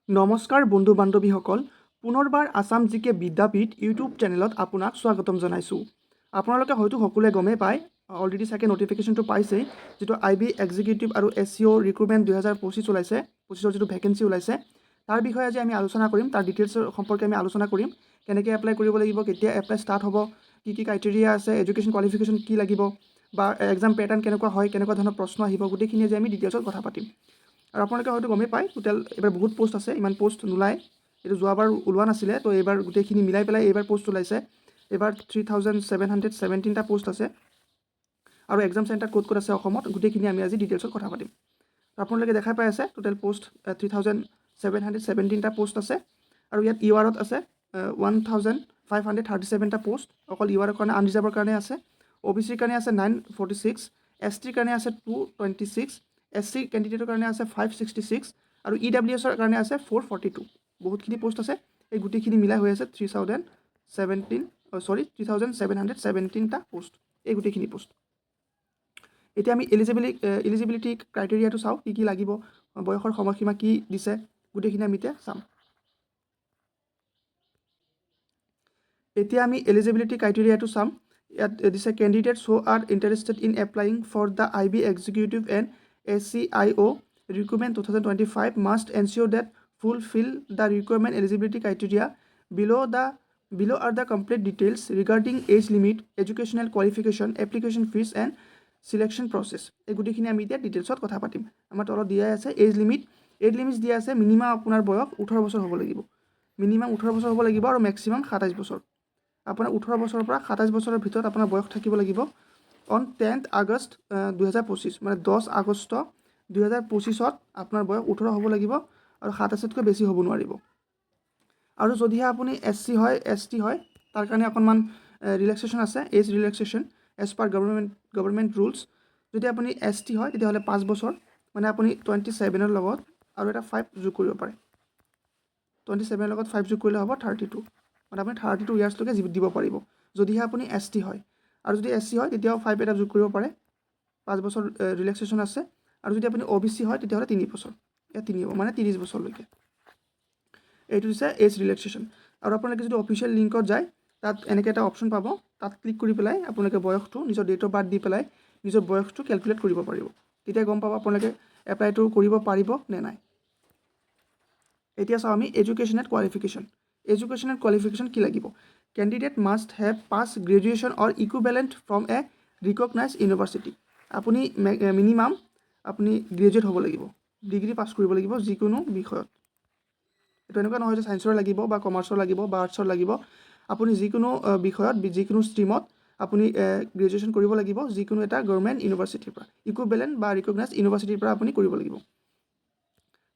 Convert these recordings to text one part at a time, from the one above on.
নমস্কাৰ বন্ধু বান্ধৱীসকল, পুনৰবাৰ আসাম জিকে বিদ্যাপীঠ ইউটিউব চেনেলত আপোনাক স্বাগতম জনাইছোঁ। আপোনালোকে হয়তো সকলোৱে গমেই পায়, অলৰেডি চাগে নটিফিকেশ্যনটো পাইছেই, যিটো IB এক্সিকিউটিভ আৰু SEO ৰিক্ৰুটমেণ্ট 2025 ওলাইছে, 25ৰ যিটো ভেকেঞ্চি ওলাইছে, তাৰ বিষয়ে আজি আমি আলোচনা কৰিম। তাৰ ডিটেইলছৰ সম্পৰ্কে আমি আলোচনা কৰিম, কেনেকৈ এপ্লাই কৰিব লাগিব, কেতিয়া এপ্লাই ষ্টাৰ্ট হ'ব, কি কি ক্ৰাইটেৰিয়া আছে, এডুকেশ্যন কোৱালিফিকেশ্যন কি লাগিব, বা এক্সাম পেটাৰ্ণ কেনেকুৱা হয়, কেনেকুৱা ধৰণৰ প্ৰশ্ন আহিব, গোটেইখিনি আজি আমি ডিটেইলছত কথা পাতিম। আৰু আপোনালোকে হয়তো গমেই পায়, টোটেল এইবাৰ বহুত পোষ্ট আছে, ইমান পোষ্ট নোলায়, এইটো যোৱাবাৰ ওলোৱা নাছিলে, তো এইবাৰ গোটেইখিনি মিলাই পেলাই এইবাৰ পোষ্ট ওলাইছে। এইবাৰ 3717টা পোষ্ট আছে, আৰু এক্সাম চেণ্টাৰ ক'ত ক'ত আছে অসমত, গোটেইখিনি আমি আজি ডিটেইলছত কথা পাতিম। আপোনালোকে দেখাই পাই আছে, টোটেল পোষ্ট 3717টা পোষ্ট আছে, আৰু ইয়াত URত আছে 1537টা পোষ্ট, অকল URৰ কাৰণে, আনৰিজাৰ্ভৰ কাৰণে আছে। OBCৰ কাৰণে আছে 946, STৰ কাৰণে আছে 226, SC কেণ্ডিডেটৰ কাৰণে আছে 566, আৰু EWSৰ কাৰণে আছে 442। বহুতখিনি পোষ্ট আছে, এই গোটেইখিনি মিলাই হৈ আছে 3717টা পোষ্ট, এই গোটেইখিনি পোষ্ট। এতিয়া আমি এলিজিবিলিটি ক্ৰাইটেৰিয়াটো চাওঁ, কি কি লাগিব, বয়সৰ সময়সীমা কি দিছে, গোটেইখিনি আমি এতিয়া চাম। এতিয়া আমি এলিজিবিলিটি ক্ৰাইটেৰিয়াটো চাম। ইয়াত দিছে candidates who are interested in applying for the IB executive and SCIO recruitment 2025 must ensure that fulfill the requirement eligibility criteria. Below are the complete details regarding age limit, educational qualification, application fees and selection process. এই গোটেইখিনি আমি এতিয়া ডিটেইলছত কথা পাতিম। আমাৰ তলত দিয়া আছে এজ লিমিট দিয়া আছে, মিনিমাম আপোনাৰ বয়স 18 বছৰ হ'ব লাগিব, মিনিমাম 18 বছৰ হ'ব লাগিব, আৰু মেক্সিমাম 27 বছৰ। আপোনাৰ 18 বছৰৰ পৰা 27 বছৰৰ ভিতৰত আপোনাৰ বয়স থাকিব লাগিব। অন 10 আগষ্ট 2025, মানে 10 আগষ্ট 2025ত আপোনাৰ বয়স 18 হ'ব লাগিব, আৰু 27তকৈ বেছি হ'ব নোৱাৰিব। আৰু যদিহে আপুনি SC হয়, ST হয়, তাৰ কাৰণে অকণমান ৰিলেক্সেশ্যন আছে, as relaxation as per government rules. যদি আপুনি ST হয়, তেতিয়াহ'লে 5 বছৰ, মানে আপুনি 27ৰ লগত আৰু এটা 5 যোগ কৰিব পাৰে। 27ৰ লগত 5 যোগ কৰিলে হ'ব 32, মানে আপুনি 32 ইয়াৰ্ছলৈকে দিব পাৰিব, যদিহে আপুনি ST হয়। আৰু যদি SC হয়, তেতিয়াও 5 এটা যোগ কৰিব পাৰে, 5 বছৰ ৰিলেক্সেশ্যন আছে। আৰু যদি আপুনি OBC হয়, তেতিয়াহ'লে 3 বছৰ, ইয়াত 3 হ'ব, মানে 30 বছৰলৈকে। এইটো হৈছে এজ ৰিলেক্সেশ্যন। আৰু আপোনালোকে যদি অফিচিয়েল লিংকত যায়, তাত এনেকৈ এটা অপশ্যন পাব, তাত ক্লিক কৰি পেলাই আপোনালোকে বয়সটো, নিজৰ ডেট অফ বাৰ্থ দি পেলাই নিজৰ বয়সটো কেলকুলেট কৰিব পাৰিব। তেতিয়া গম পাব আপোনালোকে এপ্লাইটো কৰিব পাৰিব নে নাই। এতিয়া চাওঁ আমি education and qualification. Education and qualification কি লাগিব? Candidate must have pass graduation or equivalent from a recognise university. আপুনি মিনিমাম আপুনি গ্ৰেজুৱেট হ'ব লাগিব, ডিগ্ৰী পাছ কৰিব লাগিব যিকোনো বিষয়ত। এইটো এনেকুৱা নহয় যে ছায়েন্সৰ লাগিব বা কমাৰ্চৰ লাগিব বা আৰ্টছৰ লাগিব, আপুনি যিকোনো বিষয়ত, যিকোনো ষ্ট্ৰীমত আপুনি গ্ৰেজুৱেশ্যন কৰিব লাগিব, যিকোনো এটা গভৰ্ণমেণ্ট ইউনিভাৰ্চিটিৰ পৰা, ইকুইভেলেণ্ট বা ৰিকগনাইজ ইউনিভাৰ্চিটিৰ পৰা আপুনি কৰিব লাগিব।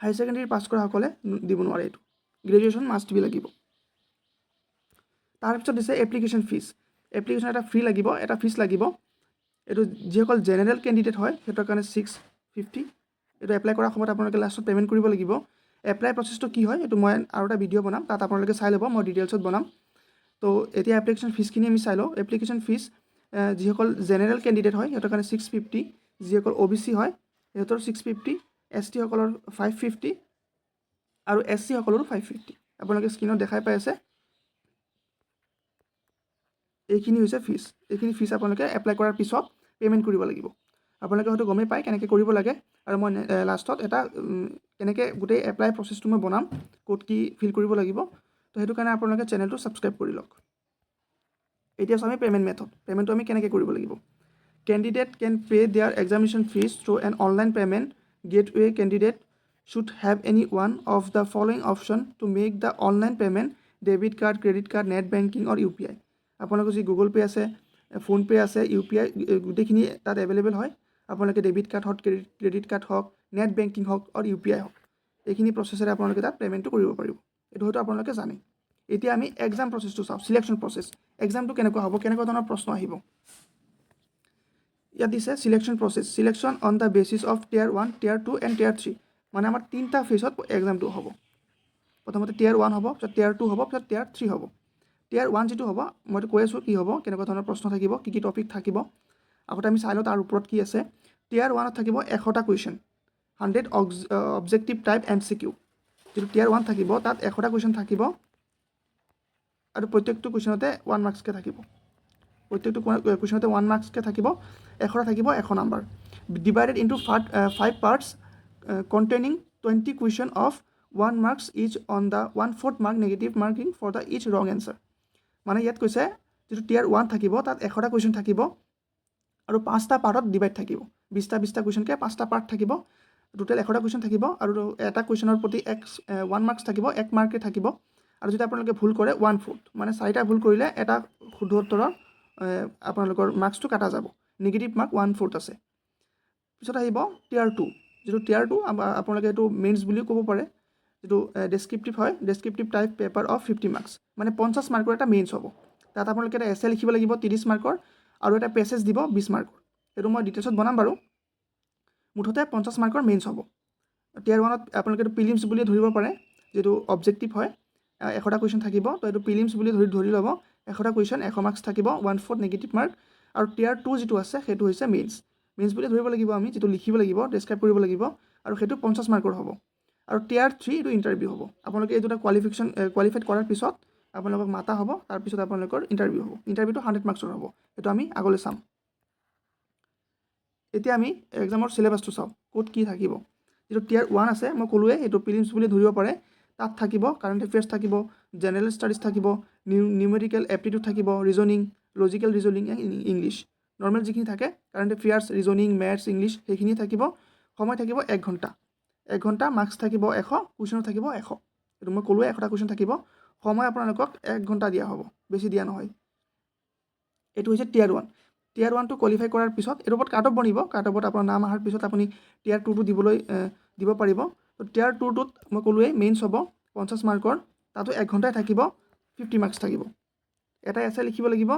হায়াৰ ছেকেণ্ডেৰী পাছ কৰাসকলে দিব নোৱাৰে, এইটো গ্ৰেজুৱেশ্যন মাষ্ট বি লাগিব। তাৰপিছত দিছে এপ্লিকেশ্যন ফিজ। এপ্লিকেশ্যন এটা ফ্ৰী লাগিব, এটা ফিজ লাগিব। এইটো যিসকল জেনেৰেল কেণ্ডিডেট হয়, সিহঁতৰ কাৰণে 650। এইটো এপ্লাই কৰাৰ সময়ত আপোনালোকে লাষ্টত পে'মেণ্ট কৰিব লাগিব। এপ্লাই প্ৰচেছটো কি হয়, এইটো মই আৰু এটা ভিডিঅ' বনাম, তাত আপোনালোকে চাই ল'ব, মই ডিটেইলছত বনাম। তো এতিয়া এপ্লিকেশ্যন ফিজখিনি আমি চাই লওঁ। এপ্লিকেশ্যন ফিজ যিসকল জেনেৰেল কেণ্ডিডেট হয়, সিহঁতৰ কাৰণে 650, যিসকল OBC হয় সিহঁতৰ 650, ST সকলৰ 550, আৰু SC সকলৰো 550। আপোনালোকে স্ক্ৰীনত দেখাই পাই আছে, এইখিনি হৈছে ফিজ। এইখিনি ফিজ আপোনালোকে এপ্লাই কৰাৰ পিছত পে'মেণ্ট কৰিব লাগিব। আপোনালোকে হয়তো গমেই পায় কেনেকৈ কৰিব লাগে, আৰু মই লাষ্টত এটা কেনেকৈ গোটেই এপ্লাই প্ৰচেছটো মই বনাম, ক'ত কি ফিল কৰিব লাগিব। তো সেইটো কাৰণে আপোনালোকে চেনেলটো ছাবস্ক্ৰাইব কৰি লওক। এতিয়া চাওঁ আমি পে'মেণ্ট মেথড। পে'মেণ্টটো আমি কেনেকৈ কৰিব লাগিব। Candidate can pay' their examination fees through an online payment gateway'. Candidate should have any one of the following option to make the online payment: debit card, credit card, net banking or UPI. আপোনালোকৰ যি Google pay' আছে, PhonePe' আছে, UPI গোটেইখিনি তাত available হয়। আপোনালোকে debit card হওক, credit card হওক, নেট বেংকিং হওক আৰু UPI হওক, এইখিনি প্ৰচেছেৰে আপোনালোকে তাত পে'মেণ্টটো কৰিব পাৰিব। এইটো হয়তো আপোনালোকে জানে। এতিয়া আমি এক্সাম প্ৰচেছটো চাওঁ, চিলেকশ্যন প্ৰচেছ। এক্সামটো কেনেকুৱা হ'ব, কেনেকুৱা ধৰণৰ প্ৰশ্ন আহিব। ইয়াত দিছে selection process, selection on the basis of Tier 1, Tier 2 and Tier 3। মানে আমাৰ 3টা ফেজত এক্সামটো হ'ব। প্ৰথমতে Tier 1 হ'ব, পিছত Tier 2 হ'ব, পিছত Tier 3 হ'ব। Tier 1 যিটো হ'ব, মইতো কৈ আছোঁ কি হ'ব, কেনেকুৱা ধৰণৰ প্ৰশ্ন থাকিব, কি কি টপিক থাকিব। আগতে আমি চাই লওঁ তাৰ ওপৰত কি আছে। Tier 1ত থাকিব 100টা কুৱেশ্যন, 100 অবজেক্টিভ টাইপ MCQ। যিটো টিয়াৰ 1 থাকিব তাত 100টা কুৱেশ্যন থাকিব আৰু প্ৰত্যেকটো কুৱেশ্যনতে 1 মাৰ্কছকৈ থাকিব প্ৰত্যেকটো কুৱেশ্যনতে 1 মাৰ্কছকৈ থাকিব 100টা থাকিব 100 number divided into 5 parts containing 20 question of 1 marks each on the 1/4 mark negative marking for the each wrong answer মানে ইয়াত কৈছে যেটো টিয়াৰ 1 থাকিব তাত 100টা কুৱেশ্যন থাকিব আৰু 5টা পাৰ্টত ডিভাইড থাকিব 20টা কুৱেশ্যনকে 5টা পাৰ্ট থাকিব টোটেল 100টা কুৱেশ্যন থাকিব আৰু এটা কুৱেশ্যনৰ প্ৰতি 1 মাৰ্কছ থাকিব 1 মাৰ্কে থাকিব আৰু যদি আপোনালোকে ভুল কৰে 1/4 মানে 4টা ভুল কৰিলে এটা শুদ্ধ উত্তৰৰ আপোনালোকৰ মাৰ্কছটো কাটা যাব নেগেটিভ মাৰ্ক 1/4 আছে পিছত আহিব টিয়াৰ 2 যেটো টিয়াৰ 2 আপোনালোকে এটো মেইনছ বুলিও ক'ব পাৰে যেটো ডেসক্ৰিপটিভ হয় ডেসক্ৰিপটিভ টাইপ পেপাৰ অফ 50 মাৰ্কছ মানে 50 মাৰ্কৰ এটা মেইনছ হ'ব তাত আপোনালোকে এটা এছে লিখিব লাগিব 30 মাৰ্কৰ আৰু এটা পেছেজ দিব 20 মাৰ্কৰ এটো মই ডিটেইলছত বনাম বাৰু মুঠতে 50 মাৰ্কৰ মেইনছ হ'ব টিয়াৰ 1ত আপোনালোকে এটো প্ৰিলিমছ বুলি ধৰিব পাৰে যেটো অবজেক্টিভ হয় 100টা কুৱেশ্যন থাকিব তো এটো প্ৰিলিমছ বুলি ধৰি ল'ব 100টা কুৱেশ্যন 100 মাৰ্কছ থাকিব 1/4 নেগেটিভ মাৰ্ক আৰু টিয়াৰ 2 যেটো আছে সেটো হৈছে মেইনছ মেইনছ বুলি ধৰিব লাগিব আমি যেটো লিখিব লাগিব ডেসক্ৰাইব কৰিব লাগিব আৰু সেটো 50 মাৰ্কৰ হ'ব আৰু টিয়াৰ 3 এটো ইন্টাৰভিউ হ'ব আপোনালোকে এই দুটা কোৱালিফাইড কৰাৰ পিছত আপোনালোকক মাতা হ'ব তাৰ পিছত আপোনালোকৰ ইন্টাৰভিউ হ'ব ইন্টাৰভিউটো 100 মাৰ্কছৰ হ'ব এটো আমি আগলৈ চাম এতিয়া আমি এক্সামৰ সিলেবাসটো চাও কোড কি থাকিব যেটো টিয়াৰ 1 আছে মই কলোৱে এটো প্ৰিলিমছ বুলি ধৰিব পাৰে তাত থাকিব কাৰেন্ট এফেয়াৰ্স থাকিব জেনাৰেল ষ্টাডিজ থাকিব নিউমেৰিকেল এপ্টিটিউড থাকিব reasoning logical reasoning English normal যিখিনি থাকে কাৰেন্ট এফেয়াৰ্স ৰিজনিং ম্যাথছ ইংলিশ সেইখিনি থাকিব সময় থাকিব 1 ঘণ্টা 1 ঘণ্টা মাৰ্কছ থাকিব 100 কুৱেশ্যন থাকিব 100 এটো মই কলোৱে 100টা কুৱেশ্যন থাকিব সময় আপোনালোকক 1 ঘণ্টা দিয়া হ'ব বেছি দিয়া নহয় এটো হৈছে টিয়াৰ 1 টিয়াৰ 1 টো কোৱালিফাই কৰাৰ পিছত এৰ ওপৰত কাট অফ বনিব কাট অফত আপোনাৰ নাম আহাৰ পিছত আপুনি টিয়াৰ 2 টো দিব পাৰিব তো টিয়াৰ 2 টোত মই কলোৱে মেইনছ হ'ব 50 মাৰ্কৰ তাতো 1 ঘণ্টাই থাকিব 50 মাৰ্কছ থাকিব এটা এছে লিখিব লাগিব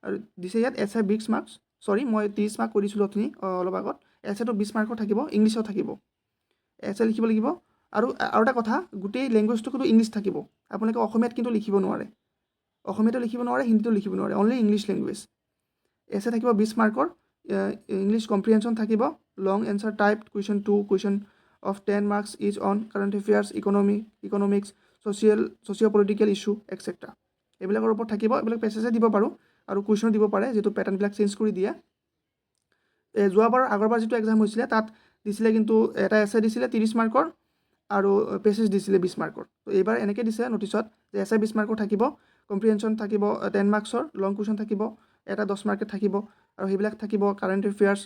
আৰু দিছে ইয়াত এছে 20 মাৰ্কছ সৰি মই 30 মাৰ্ক কৰিছিলো আপুনি অলপ আগত এছেটো 20 মাৰ্কৰ থাকিব ইংলিশও থাকিব এছে লিখিব লাগিব আৰু এটা কথা গুটেই ল্যাঙ্গুৱেজটো কিন্তু ইংলিশ থাকিব আপোনালোকে অসমীয়াত কিন্তু লিখিব নোৱাৰে অসমীয়াটো লিখিব নোৱাৰে হিন্দীটো লিখিব নোৱাৰে অনলি ইংলিশ ল্যাঙ্গুৱেজ এছে থাকিব 20 মাৰ্কৰ ইংলিশ কম্প্ৰিহেনশন থাকিব long answer type question 2 question of 10 marks each on current affairs economics socio political issue etc এবিলাকৰ ওপৰত থাকিব এবিলাক পেছেজে দিব পাৰো আৰু কুৱেশ্যন দিব পাৰে যেটো প্যাটাৰ্ন বিলাক চেঞ্জ কৰি দিয়া যোৱাবাৰ আগৰবাৰ যেটো এক্সাম হৈছিলে তাত দিছিলে কিন্তু এটা এছে দিছিলে 30 মাৰ্কৰ আৰু পেছেজ দিছিলে 20 মাৰ্কৰ তো এইবাৰ এনেকৈ দিছে নটিছত যে এছে 20 মাৰ্কৰ থাকিব কম্প্ৰিহেনশন থাকিব 10 মাৰ্কছৰ লং কুৱেশ্যন থাকিব এটা 10 মাৰ্কেট থাকিব আৰু সেইবিলাক থাকিব current affairs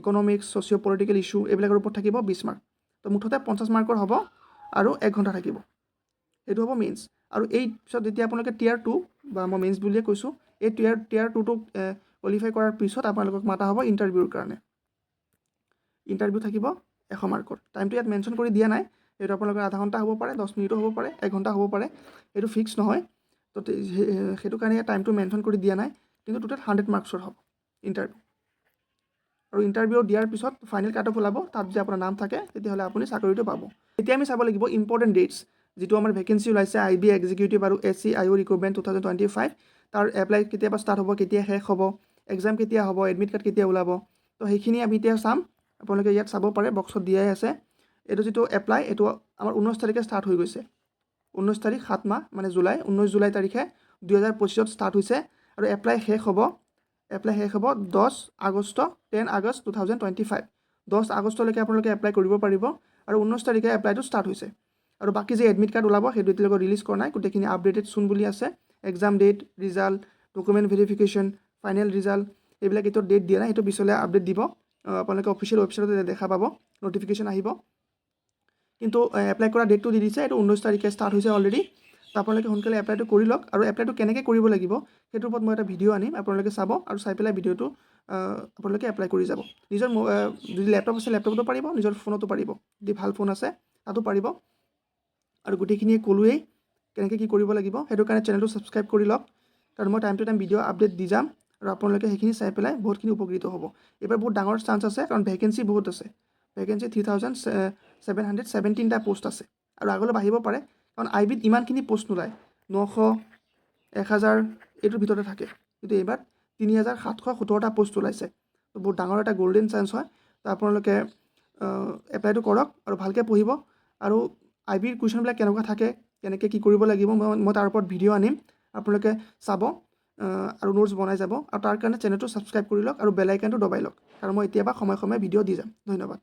economics socio political issue এইবিলাকৰ ওপৰত থাকিব 20 মাৰ্ক তো মুঠতে 50 মাৰ্কৰ হ'ব আৰু 1 ঘণ্টা থাকিব এটো হ'ব মেইনছ আৰু এই পিছত যেতিয়া আপোনালোকে টিয়াৰ 2 বা মই মেইনছ বুলিয়ে কৈছো এই টিয়াৰ 2 টো কোৱালিফাই কৰাৰ পিছত আপোনালোকক মাতা হ'ব ইন্টাৰভিউৰ কাৰণে ইন্টাৰভিউ থাকিব 100 মাৰ্কৰ টাইমটো ইয়াত মেনশন কৰি দিয়া নাই এটো আপোনালোকৰ আধা ঘণ্টা হ'ব পাৰে 10 মিনিট হ'ব পাৰে 1 ঘণ্টা হ'ব পাৰে এটো ফিক্স নহয় তো হেতু কাৰণে টাইমটো মেনশন কৰি দিয়া নাই কিন্তু টোটাল 100 মাৰ্কছৰ হ'ব ইন্টাৰভিউ আৰু ইন্টাৰভিউ দিয়াৰ পিছত ফাইনেল কাট অফ ওলাব তাত যে আপোনাৰ নাম থাকে তেতিয়াহলে আপুনি চাকৰিটো পাব এতিয়া আমি চাব লাগিব ইম্পৰ্টেন্ট ডেটস যেটো আমাৰ ভ্যাকেন্সি ওলাইছে আইবি এক্সিকিউটিভ আৰু এসচিআইও ৰিক্ৰুটমেন্ট 2025 তাৰ এপ্লাই কেতিয়া ষ্টাৰ্ট হ'ব কেতিয়া শেষ হ'ব এক্সাম কেতিয়া হ'ব এডমিট কাৰ্ড কেতিয়া ওলাব তো সেইখিনি আমি এতিয়া চাম আপোনালোকে ইয়াত চাব পাৰে বক্সত দিয়াই আছে এটো যেটো এপ্লাই এটো আমাৰ 19 তাৰিখে ষ্টাৰ্ট হৈ গৈছে 19 তাৰিখ 7 মাহ মানে জুলাই 19 জুলাই তাৰিখে 2025 ত ষ্টাৰ্ট হৈছে আৰু এপ্লাই শেষ হ'ব 10 আগষ্ট 10 আগষ্ট 2025 10 আগষ্টলৈকে আপোনালোকে এপ্লাই কৰিব পাৰিব আৰু 19 তাৰিখে এপ্লাইটো ষ্টাৰ্ট হৈছে আৰু বাকি যে এডমিট কাৰ্ড ওলাব সেইটো এতিয়ালৈকে ৰিলিজ কৰা নাই গোটেইখিনি আপডেটেড সুন বুলি আছে exam date result document verification final result এইবিলাক এটো ডেট দিয়া নাই এটো পিছলে আপডেট দিব আপোনালোকে অফিচিয়েল ৱেবছাইটত দেখা পাব নটিফিকেশন আহিব কিন্তু এপ্লাই কৰা ডেটটো দি দিছে এটো 19 তাৰিখে ষ্টাৰ্ট হৈছে অলৰেডি আপোনালোকে সোনকালে এপ্লাইটো কৰি লওক আৰু এপ্লাইটো কেনেকৈ কৰিব লাগিব হেতুৰ ওপৰত মই এটা ভিডিও আনিম আপোনালোকে চাব আৰু চাই পেলাই ভিডিওটো আপোনালোকে এপ্লাই কৰি যাব নিজৰ যদি ল্যাপটপ আছে ল্যাপটপতো পাৰিব নিজৰ ফোনতো পাৰিব যদি ভাল ফোন আছে তাতো পাৰিব আৰু গোটেইখিনিয়ে কলোৱেই কেনেকৈ কি কৰিব লাগিব হেতুৰ কাৰণে চেনেলটো সাবস্ক্ৰাইব কৰি লওক কাৰণ মই time to time video update দি যাম আৰু আপোনালোকে সেইখিনি চাই পেলাই বহুতখিনি উপকৃত হ'ব এবাৰ বহুত ডাঙৰ চান্স আছে কাৰণ ভ্যাকেন্সি বহুত আছে ভ্যাকেন্সি 3717টা পোষ্ট আছে আৰু আগলৈ বাঢ়িব পাৰে কাৰণ আইবিত ইমানখিনি পোষ্ট নোলায় 900 1000 এটোৰ ভিতৰতে থাকে কিন্তু এবাৰ 3717টা পোষ্ট ওলাইছে তো বহুত ডাঙৰ এটা গোল্ডেন চান্স হয় তো আপোনালোকে এপ্লাইটো কৰক আৰু ভালকৈ পঢ়িব আৰু IBৰ কুৱেশ্যনবিলাক কেনেকুৱা থাকে, কেনেকৈ কি কৰিব লাগিব, মই তাৰ ওপৰত ভিডিঅ' আনিম, আপোনালোকে চাব আৰু নোটছ বনাই যাব। আৰু তাৰ কাৰণে চেনেলটো ছাবস্ক্ৰাইব কৰি লওক আৰু বেল আইকনটো দবাই লওক, কাৰণ মই এতিয়াবা সময়ে সময়ে ভিডিঅ' দি যাম। ধন্যবাদ।